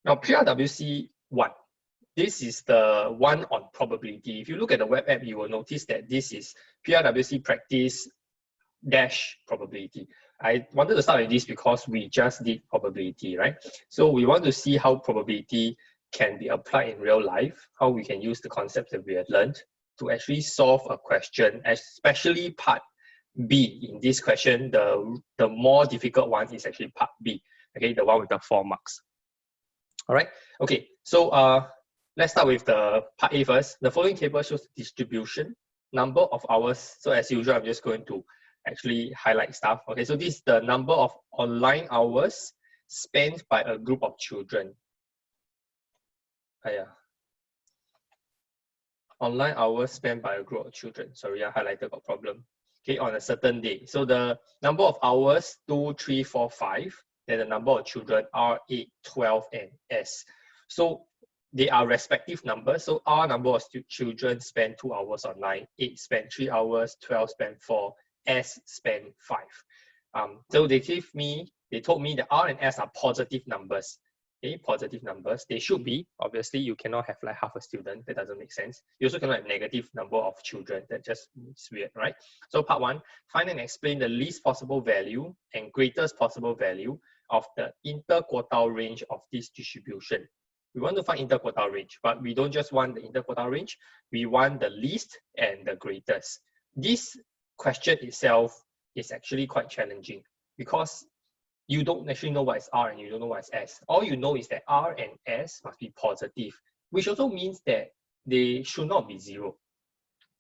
Now, PRWC 1. This is the one on probability. If you look at the web app, you will notice that this is PRWC practice dash probability. I wanted to start with this because we just did probability, right? So we want to see how probability can be applied in real life, how we can use the concepts that we have learned to actually solve a question, especially part B. In this question, the more difficult one is actually part B, okay, the one with the 4 marks. All right, okay, so let's start with the part A first. The following table shows the distribution, number of hours. So as usual, I'm just going to actually highlight stuff. Okay, so this is the number of online hours spent by a group of children. Online hours spent by a group of children. Sorry, I highlighted got problem. Okay, on a certain day. So the number of hours, 2, 3, 4, 5. Then the number of children, R, 8, 12, and S. So they are respective numbers. So R number of children spend 2 hours online, 8 spend 3 hours, 12 spend 4, S spend 5. So they told me that R and S are positive numbers. Okay, positive numbers. They should be. Obviously, you cannot have like half a student. That doesn't make sense. You also cannot have negative number of children. That just is weird, right? So part 1, find and explain the least possible value and greatest possible value of the interquartile range of this distribution. We want to find interquartile range, but we don't just want the interquartile range. We want the least and the greatest. This question itself is actually quite challenging because you don't actually know what is R and you don't know what is S. All you know is that R and S must be positive, which also means that they should not be 0,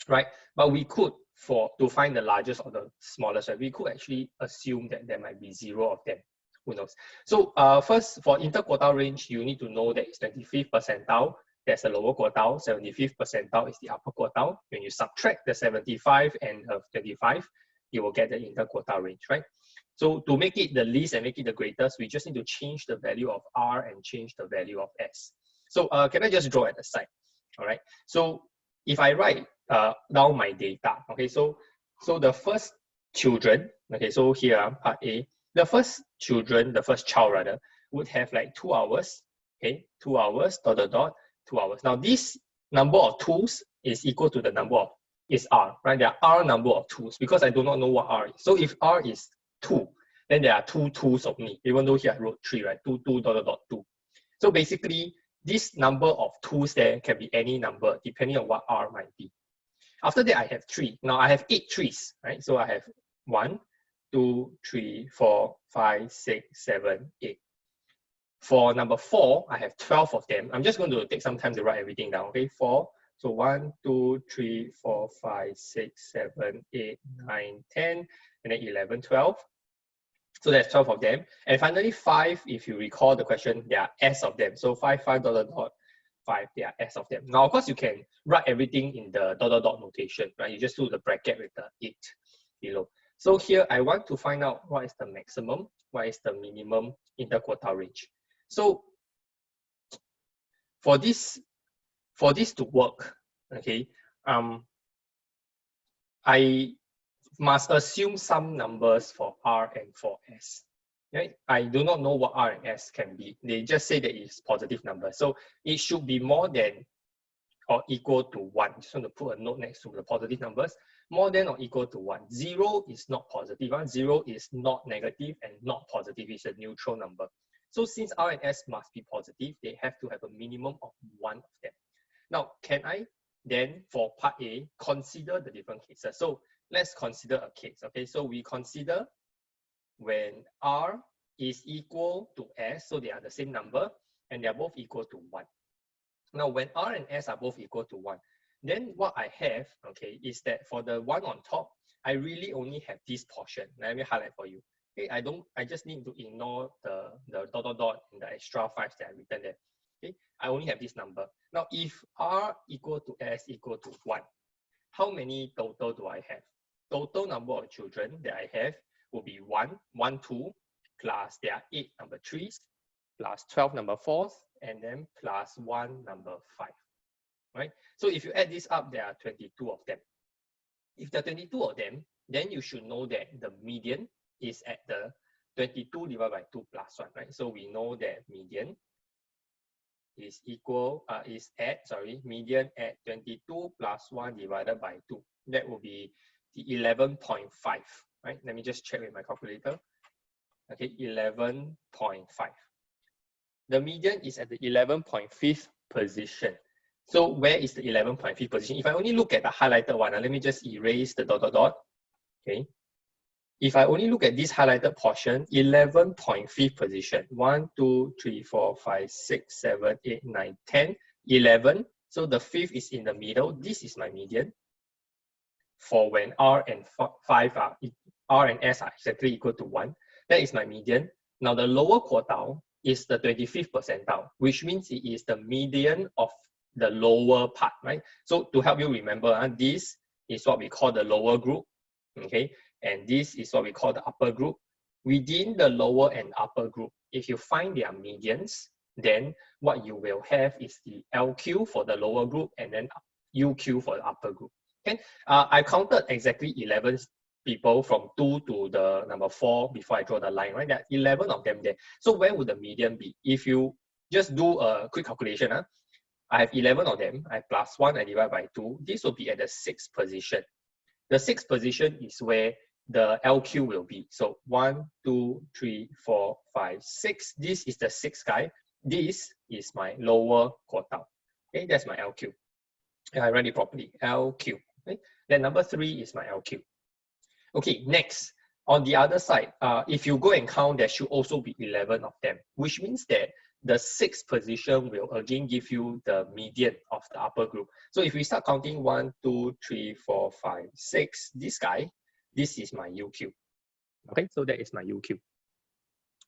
right? But we could, to find the largest or the smallest, right, we could actually assume that there might be 0 of them. Who knows? So first, for interquartile range, you need to know that it's 25th percentile. That's the lower quartile. 75th percentile is the upper quartile. When you subtract the 75 and 25, you will get the interquartile range, right? So to make it the least and make it the greatest, we just need to change the value of R and change the value of S. So can I just draw at the side? All right. So if I write down my data, okay, so the first children, okay, so here part A, the first child rather, would have like 2 hours, okay, 2 hours, ... 2 hours. Now this number of tools is equal to the number of, is R, right? There are number of tools because I do not know what R is. So if R is 2, then there are 2 tools of me, even though here I wrote 3, right? 2, 2, ... 2. So basically, this number of tools there can be any number depending on what R might be. After that, I have 3. Now I have 8 trees, right? So I have 1, 2, 3, 4, 5, 6, 7, 8. For number 4, I have 12 of them. I'm just going to take some time to write everything down, okay? 4. So 1, 2, 3, 4, 5, 6, 7, 8, 9, 10, and then 11, 12. So that's 12 of them. And finally, 5, if you recall the question, there are S of them. So 5, 5, ... 5, there are S of them. Now, of course, you can write everything in the ... notation, right? You just do the bracket with the 8 below. So here, I want to find out what is the maximum, what is the minimum interquartile range. So for this to work, okay, I must assume some numbers for R and for S. Right? I do not know what R and S can be. They just say that it's positive number. So it should be more than or equal to 1. Just want to put a note next to the positive numbers. More than or equal to 1. 0 is not positive. 0 is not negative and not positive. It's a neutral number. So since R and S must be positive, they have to have a minimum of 1 of them. Now, can I then, for part A, consider the different cases? So let's consider a case, okay? So we consider when R is equal to S, so they are the same number, and they are both equal to 1. Now, when R and S are both equal to 1, then what I have, okay, is that for the one on top, I really only have this portion. Let me highlight for you. Okay, I just need to ignore the ... and the extra 5s that I written there. Okay, I only have this number. Now, if R equal to S equal to 1, how many total do I have? Total number of children that I have will be 1, 1, 2, plus there are 8 number 3s, plus 12 number 4s, and then plus 1 number 5, right? So if you add this up, there are 22 of them. If there are 22 of them, then you should know that the median is at the 22 divided by 2 plus 1, right? So we know that median is median at 22 plus 1 divided by 2. That will be the 11.5, right? Let me just check with my calculator. Okay, 11.5. The median is at the 11.5th position. So where is the 11.5th position? If I only look at the highlighted one, let me just erase the dot, dot, dot. Okay. If I only look at this highlighted portion, 11.5th position, 1, 2, 3, 4, 5, 6, 7, 8, 9, 10, 11. So the 5th is in the middle. This is my median for when R and S are exactly equal to 1. That is my median. Now the lower quartile is the 25th percentile, which means it is the median of the lower part, right? So to help you remember, this is what we call the lower group, okay? And this is what we call the upper group. Within the lower and upper group, if you find their medians, then what you will have is the LQ for the lower group and then UQ for the upper group. Okay, I counted exactly 11 people from 2 to the number 4 before I draw the line, right? There are 11 of them there. So where would the median be? If you just do a quick calculation, I have 11 of them, I plus 1, I divide by 2. This will be at the 6th position. The 6th position is where the LQ will be. So 1, 2, 3, 4, 5, 6. This is the 6th guy. This is my lower quartile. Okay, that's my LQ. I write it properly, LQ. Okay? Then number 3 is my LQ. Okay, next, on the other side, if you go and count, there should also be 11 of them, which means that the 6th position will again give you the median of the upper group. So if we start counting 1, 2, 3, 4, 5, 6, this guy, this is my UQ. Okay, so that is my UQ.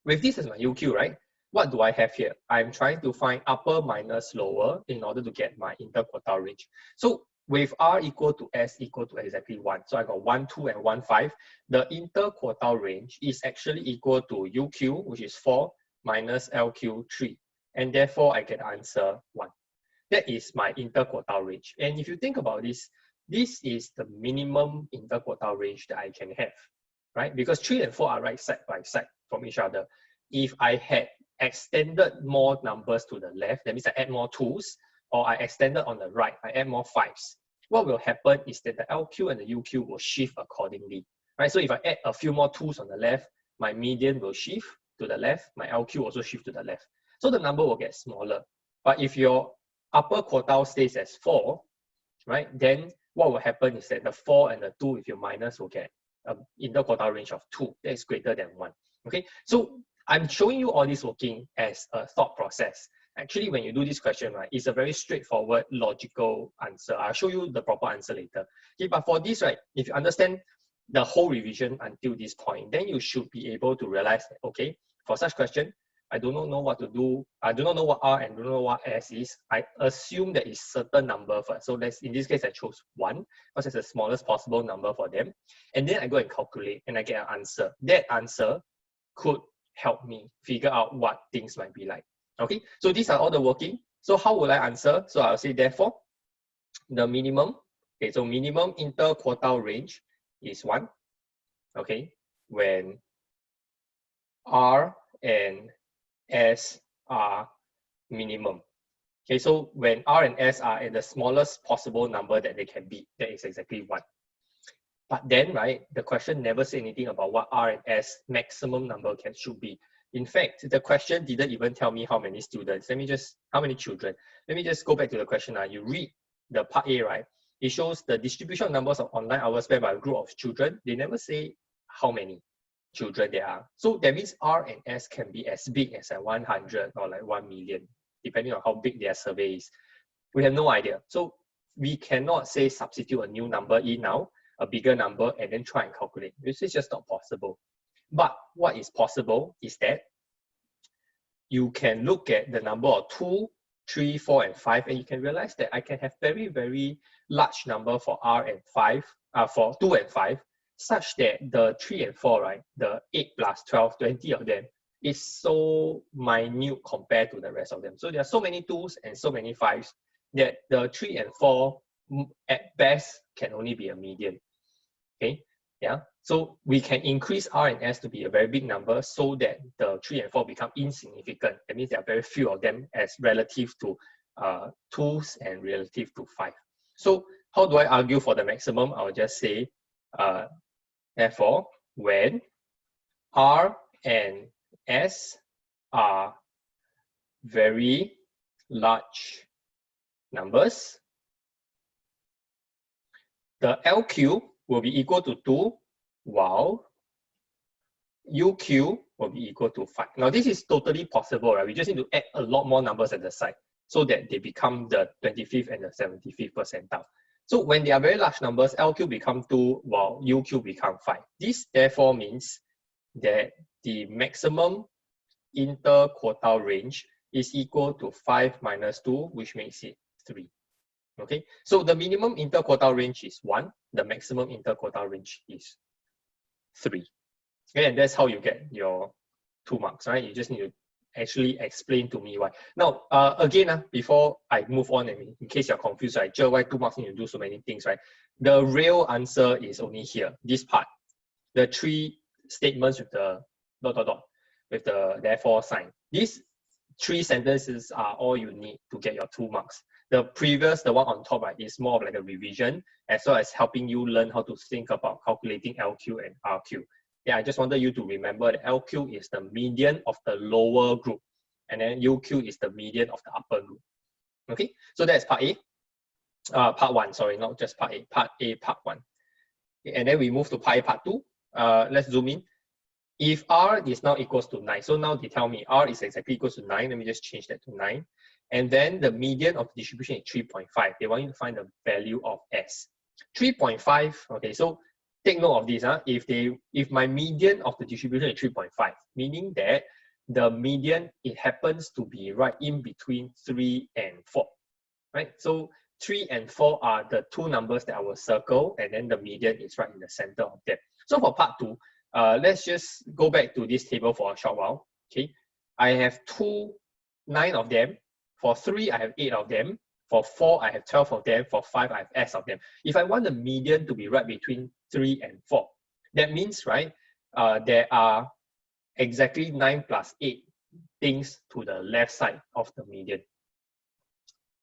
With this as my UQ, right? What do I have here? I'm trying to find upper minus lower in order to get my interquartile range. So with R equal to S equal to exactly 1. So I got 1, 2, and 1, 5. The interquartile range is actually equal to UQ, which is 4, minus LQ, 3. And therefore, I get answer 1. That is my interquartile range. And if you think about this, this is the minimum interquartile range that I can have, right? Because 3 and 4 are right side by side from each other. If I had extended more numbers to the left, that means I add more 2s, or I extended on the right, I add more 5s. What will happen is that the LQ and the UQ will shift accordingly, right? So if I add a few more 2s on the left, my median will shift to the left, my LQ also shift to the left. So the number will get smaller. But if your upper quartile stays as 4, right, then what will happen is that the 4 and the 2, if you minus, will get an interquartile range of 2 that is greater than 1. Okay, so I'm showing you all this working as a thought process. Actually, when you do this question, right, it's a very straightforward, logical answer. I'll show you the proper answer later. Okay, but for this, right, if you understand the whole revision until this point, then you should be able to realize that, okay, for such question, I do not know what to do. I do not know what R and do not know what S is. I assume that it's certain number first. So in this case, I chose 1 because it's the smallest possible number for them. And then I go and calculate and I get an answer. That answer could help me figure out what things might be like. Okay, so these are all the working. So how will I answer? So I'll say therefore, the minimum, okay, so minimum interquartile range is 1, okay, when R and S are minimum. Okay, so when R and S are at the smallest possible number that they can be, that is exactly 1. But then, right, the question never said anything about what R and S maximum number should be. In fact, the question didn't even tell me how many students. How many children. Let me just go back to the question. You read the part A, right? It shows the distribution of numbers of online hours spent by a group of children. They never say how many children there are. So that means R and S can be as big as 100 or like 1 million, depending on how big their survey is. We have no idea. So we cannot say substitute a new number in now, a bigger number, and then try and calculate. This is just not possible. But what is possible is that you can look at the number of 2, 3, 4, and 5, and you can realize that I can have very, very large number for R and 5, for 2 and 5, such that the 3 and 4, right, the 8 plus 12, 20 of them is so minute compared to the rest of them. So there are so many 2s and so many 5s that the 3 and 4 at best can only be a median. Okay, yeah. So we can increase R and S to be a very big number so that the 3 and 4 become insignificant. That means there are very few of them as relative to 2s and relative to 5. So how do I argue for the maximum? I'll just say, therefore, when R and S are very large numbers, the LQ will be equal to 2, while UQ will be equal to 5. Now, this is totally possible, right? We just need to add a lot more numbers at the side so that they become the 25th and the 75th percentile. So when they are very large numbers, LQ become 2, while UQ become 5. This therefore means that the maximum interquartile range is equal to 5 minus 2, which makes it 3. Okay, so the minimum interquartile range is 1, the maximum interquartile range is 3. Okay, and that's how you get your 2 marks, right? You just need to actually explain to me why. Now, again, before I move on, and in case you're confused, right, why 2 marks need to do so many things, right? The real answer is only here, this part. The 3 statements with the ... with the therefore sign. These 3 sentences are all you need to get your 2 marks. The previous, the one on top, right, is more of like a revision, as well as helping you learn how to think about calculating LQ and RQ. Yeah, I just wanted you to remember that LQ is the median of the lower group, and then UQ is the median of the upper group. Okay, so that's part A. Part 1, sorry, not just part A. Part A, part 1. Okay, and then we move to part A, part 2. Let's zoom in. If R is now equals to 9, so now they tell me R is exactly equals to 9. Let me just change that to 9. And then the median of the distribution is 3.5. They want you to find the value of S. 3.5, okay, so take note of this. If my median of the distribution is 3.5, meaning that the median, it happens to be right in between 3 and 4, right? So 3 and 4 are the 2 numbers that I will circle, and then the median is right in the center of them. So for part 2, let's just go back to this table for a short while. Okay, I have 9 of them. For 3, I have 8 of them. For 4, I have 12 of them. For 5, I have S of them. If I want the median to be right between 3 and 4, that means, right, there are exactly 9 plus 8 things to the left side of the median.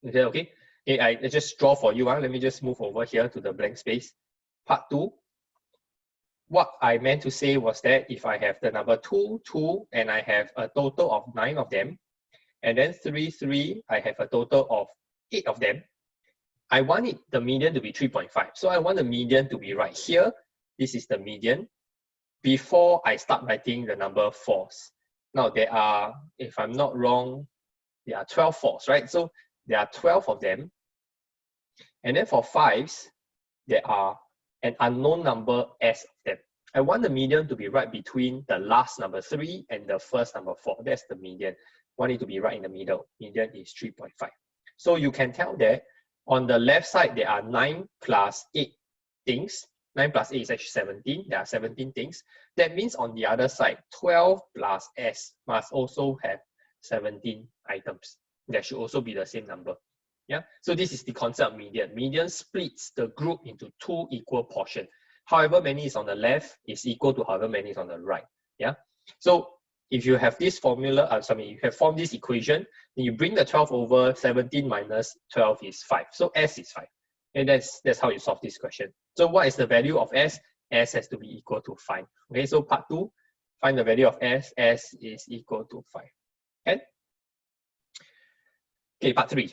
Is that okay? Okay, I just draw for you. Let me just move over here to the blank space. Part 2. What I meant to say was that if I have the number 2, 2, and I have a total of 9 of them, and then 3, 3, I have a total of 8 of them, I want the median to be 3.5. So I want the median to be right here. This is the median before I start writing the number 4s. Now there are, if I'm not wrong, there are 12 4s, right? So there are 12 of them. And then for 5s, there are an unknown number S of them. I want the median to be right between the last number 3 and the first number 4. That's the median. I want it to be right in the middle. Median is 3.5. So you can tell that on the left side, there are 9 plus 8 things. 9 plus 8 is actually 17. There are 17 things. That means on the other side, 12 plus S must also have 17 items. That should also be the same number. Yeah. So this is the concept of median. Median splits the group into 2 equal portions. However many is on the left is equal to however many is on the right. Yeah. So if you have this formula, you have formed this equation, then you bring the 12 over, 17 minus 12 is 5. So S is 5. And that's how you solve this question. So what is the value of S? S has to be equal to 5. Okay, so part 2, find the value of S. S is equal to 5. Okay, part 3.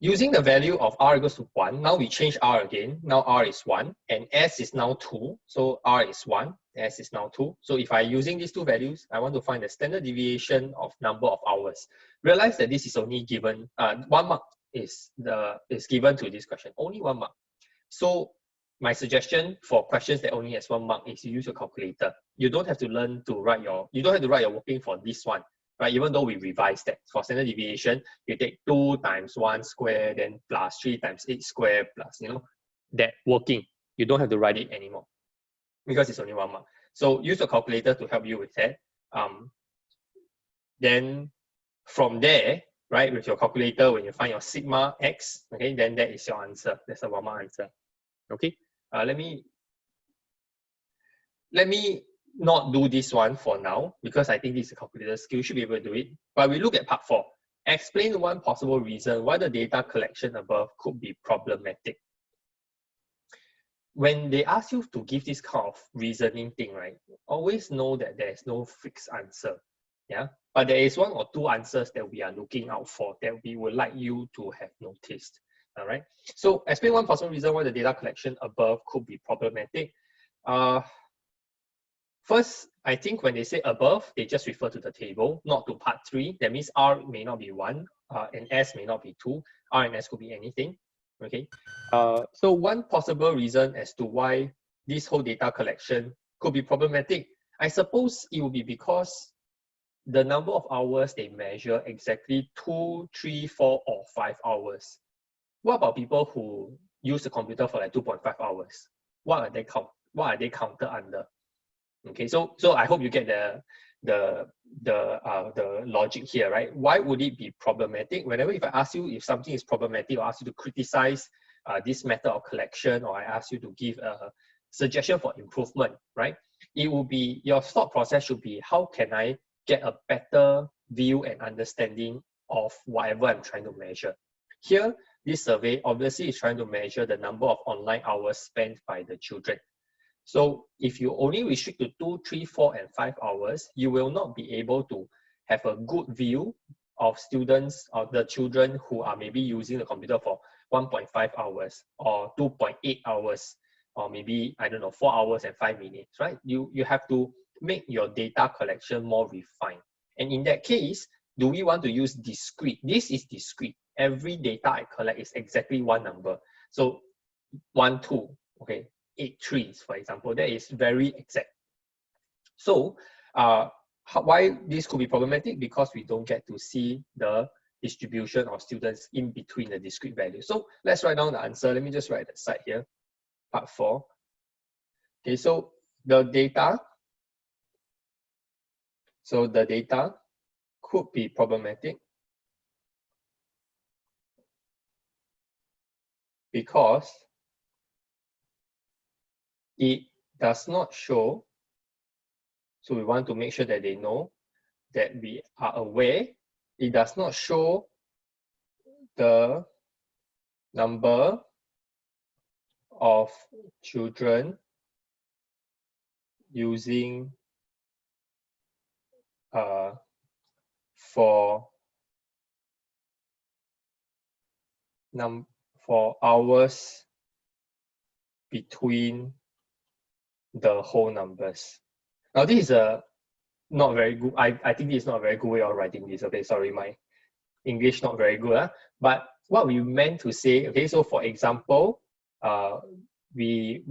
Using the value of R equals to 1, now we change R again. Now R is 1 and S is now 2. So R is 1, S is now 2. So if I'm using these 2 values, I want to find the standard deviation of number of hours. Realize that this is only given, 1 mark is given to this question, only 1 mark. So my suggestion for questions that only has 1 mark is you use your calculator. You don't have to learn to write your, working for this one. Right, even though we revised that. For standard deviation, you take 2 times 1 square, then plus 3 times 8 square, plus, that working. You don't have to write it anymore because it's only 1 mark. So use your calculator to help you with that. Then from there, right, with your calculator, when you find your sigma x, okay, then that is your answer. That's a 1 mark answer. Okay, let me let me not do this one for now because I think this is a calculator skill. You should be able to do it. But we look at part 4. Explain one possible reason why the data collection above could be problematic. When they ask you to give this kind of reasoning thing, right, always know that there is no fixed answer. Yeah, but there is one or two answers that we are looking out for that we would like you to have noticed. All right. So explain one possible reason why the data collection above could be problematic. First, I think when they say above, they just refer to the table, not to part 3. That means R may not be 1, and S may not be 2. R and S could be anything. Okay. So one possible reason as to why this whole data collection could be problematic, I suppose it will be because the number of hours they measure exactly 2, 3, 4, or 5 hours. What about people who use the computer for like 2.5 hours? What are they counted under? Okay, so I hope you get the logic here, right? Why would it be problematic? Whenever if I ask you if something is problematic, or ask you to criticize this method of collection, or I ask you to give a suggestion for improvement, right? It will be, your thought process should be, how can I get a better view and understanding of whatever I'm trying to measure? Here, this survey obviously is trying to measure the number of online hours spent by the children. So if you only restrict to 2, 3, 4, and 5 hours, you will not be able to have a good view of students or the children who are maybe using the computer for 1.5 hours or 2.8 hours, or maybe, I don't know, 4 hours and 5 minutes, right? You have to make your data collection more refined. And in that case, do we want to use discrete? This is discrete. Every data I collect is exactly one number. So 1, 2, okay, 8 trees, for example, that is very exact. So why this could be problematic? Because we don't get to see the distribution of students in between the discrete values. So let's write down the answer. Let me just write that side here, part 4. Okay, so the data could be problematic because it does not show, so we want to make sure that they know that we are aware, it does not show the number of children using for hours between the whole numbers. Now this is a not very good, I think this is not a very good way of writing this. Okay, sorry, my English not very good. But what we meant to say, okay, so for example, we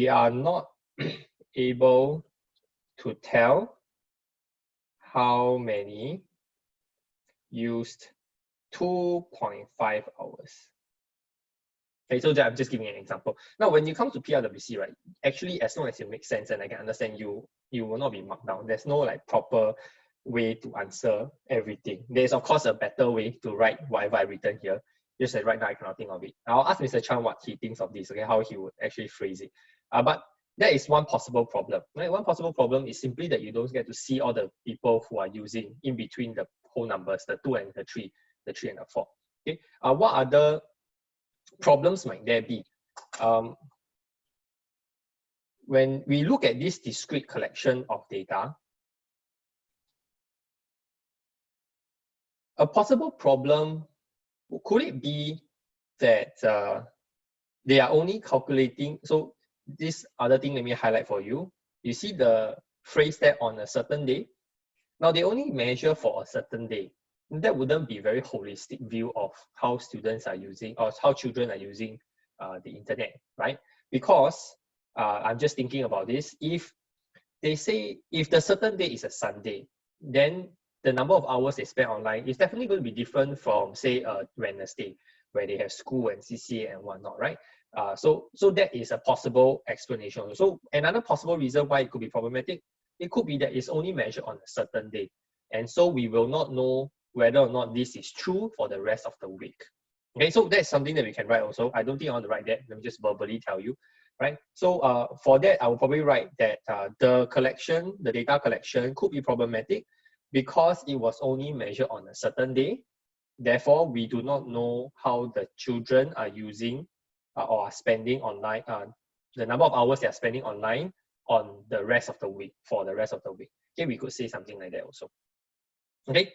are not able to tell how many used 2.5 hours. Okay, so I'm just giving an example. Now, when you come to PRWC, right, actually, as long as it makes sense and I can understand you, you will not be marked down. There's no like proper way to answer everything. There's of course a better way to write whatever I've written here. Just that right now I cannot think of it. I'll ask Mr. Chan what he thinks of this, okay, how he would actually phrase it. But that is one possible problem. Right? One possible problem is simply that you don't get to see all the people who are using in between the whole numbers, the 2 and the 3, the 3 and the 4. Okay. What other problems might there be? When we look at this discrete collection of data, a possible problem, could it be that they are only calculating, so this other thing let me highlight for you. You see the phrase that on a certain day. Now they only measure for a certain day. That wouldn't be very holistic view of how students are using or how children are using the internet, right? Because I'm just thinking about this. If they say, if the certain day is a Sunday, then the number of hours they spend online is definitely going to be different from, say, Wednesday, where they have school and CCA and whatnot, right? So that is a possible explanation. So another possible reason why it could be problematic, it could be that it's only measured on a certain day. And so we will not know whether or not this is true for the rest of the week. Okay, so that's something that we can write also. I don't think I want to write that. Let me just verbally tell you. right? So for that, I will probably write that the data collection could be problematic because it was only measured on a certain day. Therefore, we do not know how the children are using or are spending online, the number of hours they are spending online on the rest of the week, for the rest of the week. Okay, we could say something like that also. Okay,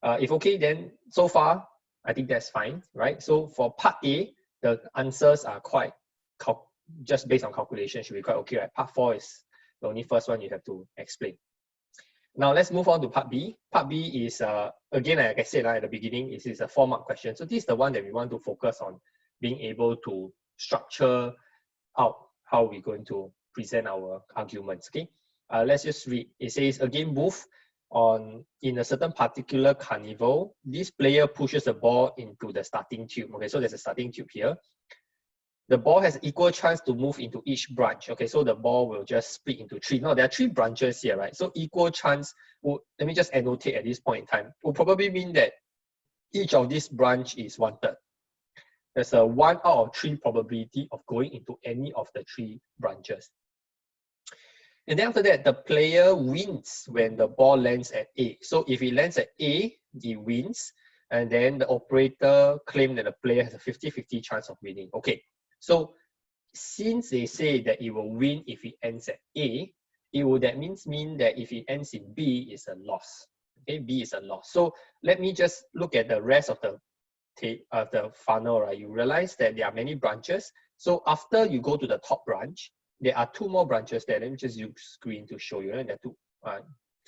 if okay, then so far, I think that's fine, right? So for part A, the answers are quite, just based on calculation, should be quite okay, right? Part 4 is the only first one you have to explain. Now let's move on to part B. Part B is, again, like I said at the beginning, it is a 4-mark question. So this is the one that we want to focus on, being able to structure out how we're going to present our arguments, okay? Let's just read. It says, a game booth in a certain particular carnival, this player pushes the ball into the starting tube. Okay, so there's a starting tube here. The ball has equal chance to move into each branch. Okay, so the ball will just split into 3. Now, there are 3 branches here, right? So equal chance, let me just annotate at this point in time, will probably mean that each of these branch is 1/3. There's a 1 out of 3 probability of going into any of the 3 branches. And then after that, the player wins when the ball lands at A. So if it lands at A, he wins. And then the operator claimed that the player has a 50-50 chance of winning. Okay, so since they say that it will win if it ends at A, it will mean that if it ends in B, it's a loss. Okay, B is a loss. So let me just look at the rest of the funnel, right? You realize that there are many branches. So after you go to the top branch, there are 2 more branches there. Let me just use screen to show you. There are 2,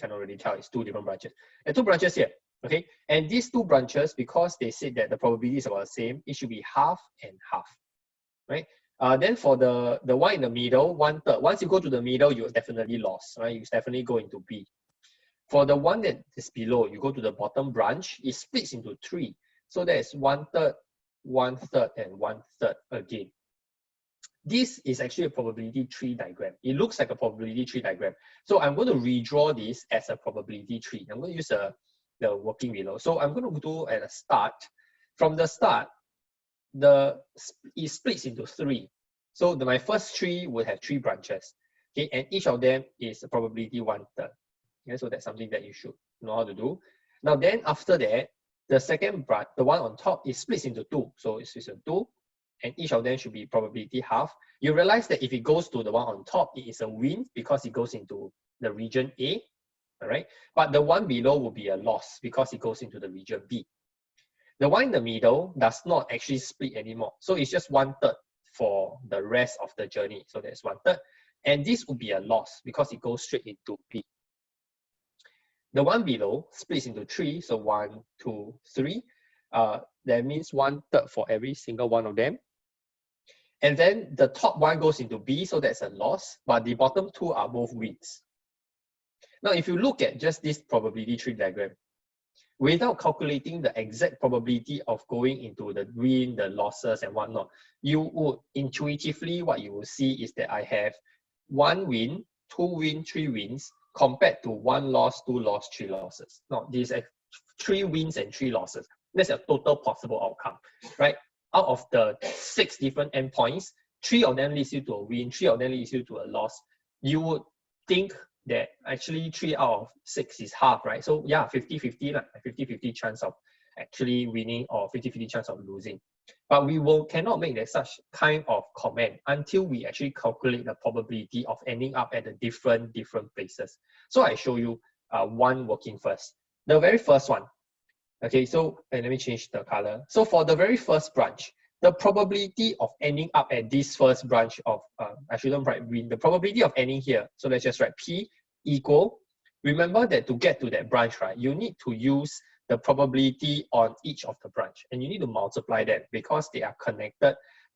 cannot really tell, it's 2 different branches. There are 2 branches here, okay? And these 2 branches, because they said that the probability is about the same, it should be half and half, right? Then for the one in the middle, 1/3. Once you go to the middle, you're definitely lost, right? You definitely go into B. For the one that is below, you go to the bottom branch, it splits into 3. So that is 1/3, 1/3, and 1/3 again. This is actually a probability tree diagram. It looks like a probability tree diagram. So I'm going to redraw this as a probability tree. I'm going to use the working below. So I'm going to do at the start. From the start, it splits into 3. So my first tree will have 3 branches. Okay, and each of them is a probability 1/3. Okay, so that's something that you should know how to do. Now then after that, the second branch, the one on top, it splits into 2. So it's a 2. And each of them should be probability half. You realize that if it goes to the one on top, it is a win because it goes into the region A, all right? But the one below will be a loss because it goes into the region B. The one in the middle does not actually split anymore. So it's just 1/3 for the rest of the journey. So that's 1/3. And this would be a loss because it goes straight into B. The one below splits into 3. So 1, 2, 3. That means 1/3 for every single one of them. And then the top one goes into B, so that's a loss, but the bottom 2 are both wins. Now, if you look at just this probability tree diagram, without calculating the exact probability of going into the win, the losses, and whatnot, you would intuitively, what you will see is that I have 1 win, 2 win, 3 wins, compared to 1 loss, 2 loss, 3 losses. Now, these are 3 wins and 3 losses. That's a total possible outcome, right? Out of the 6 different endpoints, 3 of them leads you to a win, 3 of them leads you to a loss. You would think that actually 3 out of 6 is half, right? So yeah, 50-50, like 50-50 chance of actually winning or 50-50 chance of losing. But we cannot make that such kind of comment until we actually calculate the probability of ending up at the different places. So I show you one working first. The very first one. Okay, so let me change the color. So for the very first branch, the probability of ending up at this first branch of, I shouldn't write win, the probability of ending here. So let's just write P equal. Remember that to get to that branch, right, you need to use the probability on each of the branch. And you need to multiply them because they are connected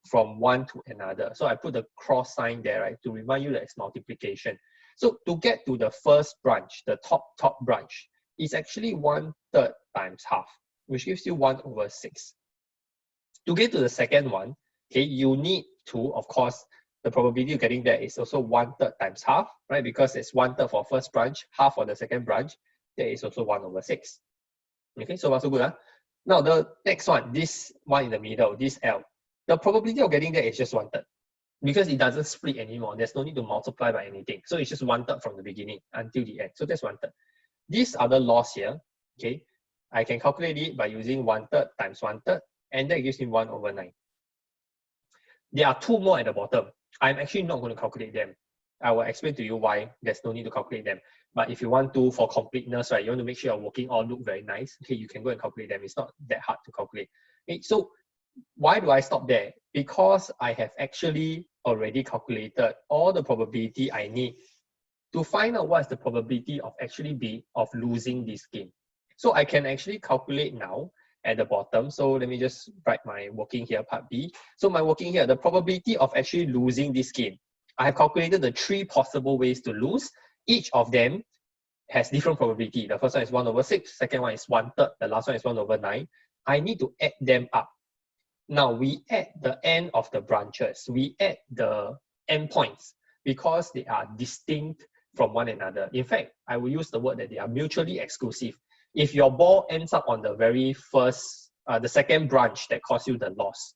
from one to another. So I put the cross sign there, right, to remind you that it's multiplication. So to get to the first branch, the top branch, is actually 1/3 times half, which gives you 1/6. To get to the second one, okay, you need to, of course, the probability of getting there is also 1/3 times half, right? Because it's 1/3 for first branch, half for the second branch, there is also 1/6. Okay, so far so good, huh? Now the next one, this one in the middle, this L, the probability of getting there is just 1/3. because it doesn't split anymore. There's no need to multiply by anything. So it's just 1/3 from the beginning until the end. So that's 1/3. This other loss here, okay, I can calculate it by using 1/3 times 1/3, and that gives me 1/9. There are two more at the bottom. I'm actually not going to calculate them. I will explain to you why there's no need to calculate them. But if you want to, for completeness, right, you want to make sure your working all look very nice, okay, you can go and calculate them. It's not that hard to calculate. Okay, so why do I stop there? Because I have actually already calculated all the probability I need to find out what's the probability of of losing this game. So I can actually calculate now at the bottom. So let me just write my working here, part B. So my working here, the probability of actually losing this game. I have calculated the 3 possible ways to lose. Each of them has different probability. The first one is 1/6, second one is 1/3, the last one is 1/9. I need to add them up. Now we add the end of the branches, we add the endpoints because they are distinct from one another. In fact, I will use the word that they are mutually exclusive. If your ball ends up on the very first, the second branch that caused you the loss,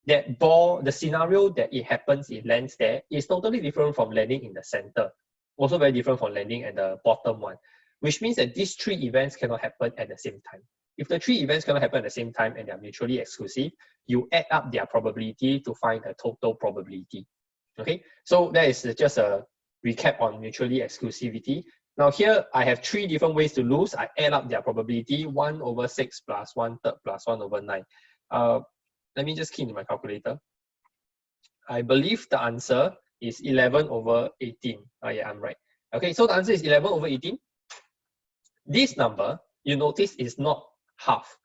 that ball, the scenario that it happens, it lands there, is totally different from landing in the center. Also very different from landing at the bottom one, which means that these 3 events cannot happen at the same time. If the 3 events cannot happen at the same time and they are mutually exclusive, you add up their probability to find the total probability. Okay, so that is just a recap on mutually exclusivity. Now here, I have 3 different ways to lose. I add up their probability, 1/6 plus 1/3 plus 1/9. Let me just key into my calculator. I believe the answer is 11/18. Oh yeah, I'm right. Okay, so the answer is 11/18. This number, you notice, is not half.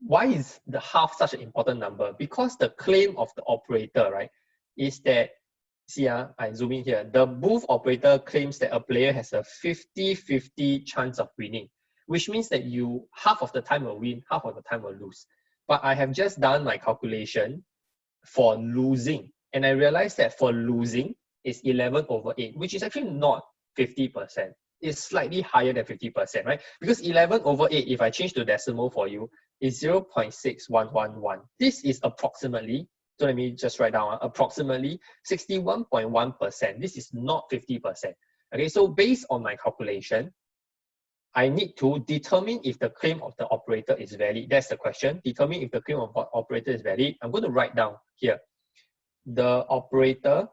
Why is the half such an important number? Because the claim of the operator, right, is that, see, I zoom in here, the booth operator claims that a player has a 50-50 chance of winning, which means that you half of the time will win, half of the time will lose. But I have just done my calculation for losing, and I realized that for losing is 11/8, which is actually not 50%. It's slightly higher than 50%, right? Because 11/8, if I change to decimal for you, is 0.6111. This is approximately, so let me just write down, approximately 61.1%. This is not 50%. Okay, so based on my calculation, I need to determine if the claim of the operator is valid. That's the question. Determine if the claim of the operator is valid. I'm going to write down here. The operator's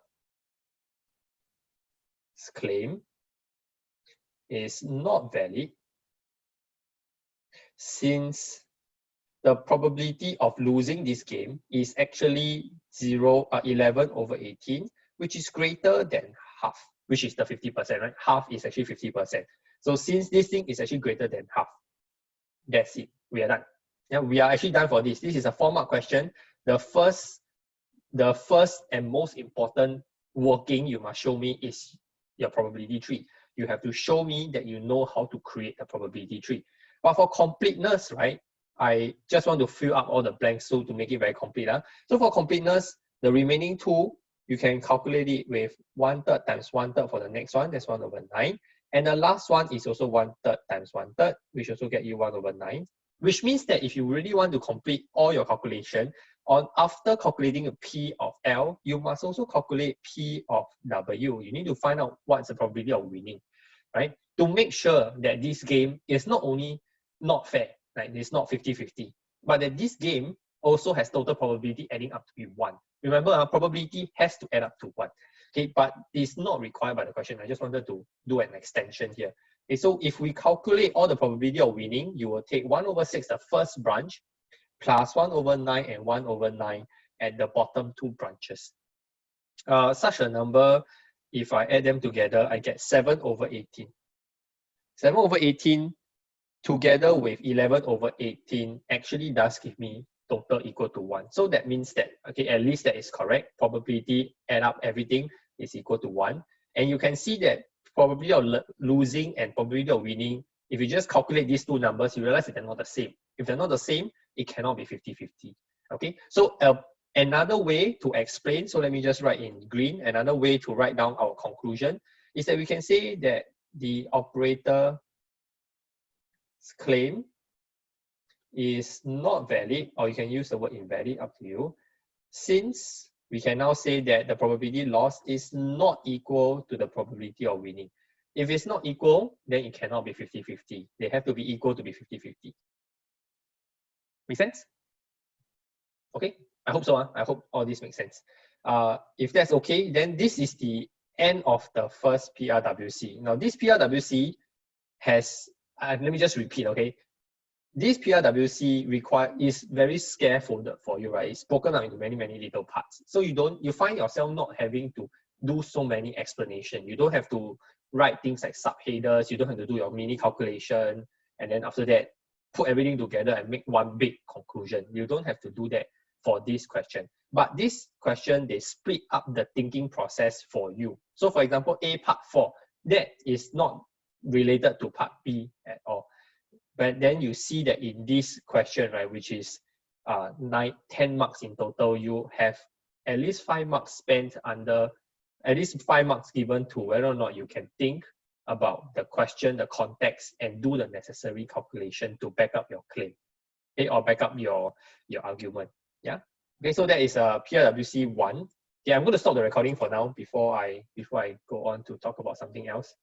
claim is not valid since the probability of losing this game is actually 11/18, which is greater than half, which is the 50%, right? Half is actually 50%. So since this thing is actually greater than half, that's it. We are done. Yeah, we are actually done for this. This is a 4-mark question. The first and most important working you must show me is your probability tree. You have to show me that you know how to create a probability tree. But for completeness, right, I just want to fill up all the blanks so to make it very complete. So for completeness, the remaining 2, you can calculate it with 1/3 times 1/3 for the next one, that's 1/9. And the last one is also 1/3 times 1/3, which also get you 1/9. Which means that if you really want to complete all your calculation, after calculating a P of L, you must also calculate P of W. You need to find out what's the probability of winning, right? To make sure that this game is not only not fair, like it's not 50-50, but that this game also has total probability adding up to be 1. Remember, our probability has to add up to 1. Okay, but it's not required by the question. I just wanted to do an extension here. Okay, so if we calculate all the probability of winning, you will take 1/6, the first branch, plus 1/9 and 1/9 at the bottom 2 branches. Such a number, if I add them together, I get 7/18. 7/18 together with 11/18 actually does give me total equal to 1. So that means that, okay, at least that is correct. Probability, add up everything, is equal to 1. And you can see that probability of losing and probability of winning, if you just calculate these 2 numbers, you realize that they're not the same. If they're not the same, it cannot be 50-50. Okay, so another way to explain, so let me just write in green, another way to write down our conclusion is that we can say that the operator's claim is not valid, or you can use the word invalid, up to you, since we can now say that the probability loss is not equal to the probability of winning. If it's not equal, then it cannot be 50-50. They have to be equal to be 50-50. Make sense? Okay, I hope so. I hope all this makes sense. If that's okay, then this is the end of the first PRWC. Now, this PRWC has, let me just repeat, okay? This PRWC is very scaffolded for you, right? It's broken out into many, many little parts. So you find yourself not having to do so many explanations. You don't have to write things like subheaders. You don't have to do your mini calculation. And then after that, put everything together and make one big conclusion. You don't have to do that for this question. But this question, they split up the thinking process for you. So for example, A part 4, that is not related to part B at all. But then you see that in this question, right, which is 10 marks in total, you have at least 5 marks spent under, at least 5 marks given to whether or not you can think about the question, the context, and do the necessary calculation to back up your claim, okay, or back up your argument. Yeah. Okay, so that is a PRWC 1. Yeah, I'm going to stop the recording for now before I go on to talk about something else.